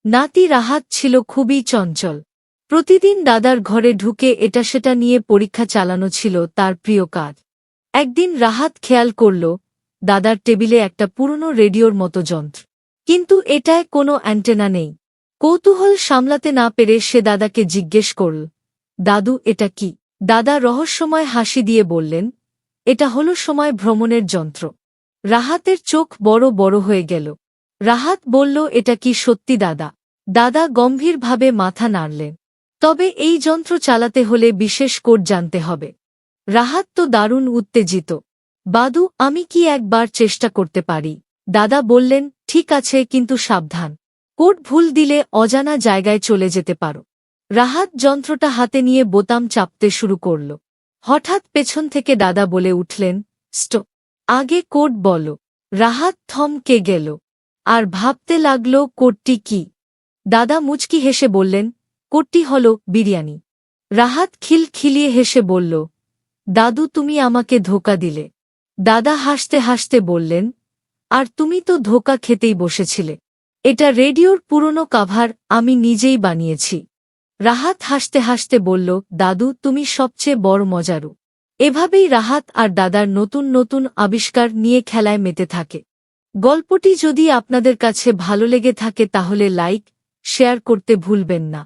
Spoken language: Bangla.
নাতি রাহাত ছিল খুবই চঞ্চল। প্রতিদিন দাদার ঘরে ঢুকে এটা সেটা নিয়ে পরীক্ষা চালানো ছিল তার প্রিয় কাজ। একদিন রাহাত খেয়াল করল দাদার টেবিলে একটা পুরনো রেডিওর মতো যন্ত্র, কিন্তু এটায় কোনো অ্যান্টেনা নেই। কৌতূহল সামলাতে না পেরে সে দাদাকে জিজ্ঞেস করল, দাদু এটা কি? দাদা রহস্যময় হাসি দিয়ে বললেন, এটা হলো সময় ভ্রমণের যন্ত্র। রাহাতের চোখ বড় বড় হয়ে গেল। রাহাত বলল, এটা কি সত্যি দাদা? দাদা গম্ভীরভাবে মাথা নাড়লেন। তবে এই যন্ত্র চালাতে হলে বিশেষ কোড জানতে হবে। রাহাত তো দারুণ উত্তেজিত। বাদু, আমি কি একবার চেষ্টা করতে পারি? দাদা বললেন, ঠিক আছে, কিন্তু সাবধান। কোড ভুল দিলে অজানা জায়গায় চলে যেতে পারো। রাহাত যন্ত্রটা হাতে নিয়ে বোতাম চাপতে শুরু করল। হঠাৎ পেছন থেকে দাদা বলে উঠলেন, স্টপ, আগে কোড বলো। রাহাত থমকে গেল আর ভাবতে লাগল কোডটি কি। দাদা মুচকি হেসে বললেন, কোডটি হল বিরিয়ানি। রাহাত খিলখিলিয়ে হেসে বলল, দাদু তুমি আমাকে ধোঁকা দিলে। দাদা হাসতে হাসতে বললেন, আর তুমি তো ধোঁকা খেতেই বসেছিলে। এটা রেডিওর পুরনো কাভার, আমি নিজেই বানিয়েছি। রাহাত হাসতে হাসতে বলল, দাদু তুমি সবচেয়ে বড় মজারু। এভাবেই রাহাত আর দাদার নতুন নতুন আবিষ্কার নিয়ে খেলায় মেতে থাকে। গল্পটি যদি আপনাদের কাছে ভালো লেগে থাকে তাহলে লাইক, শেয়ার করতে ভুলবেন না।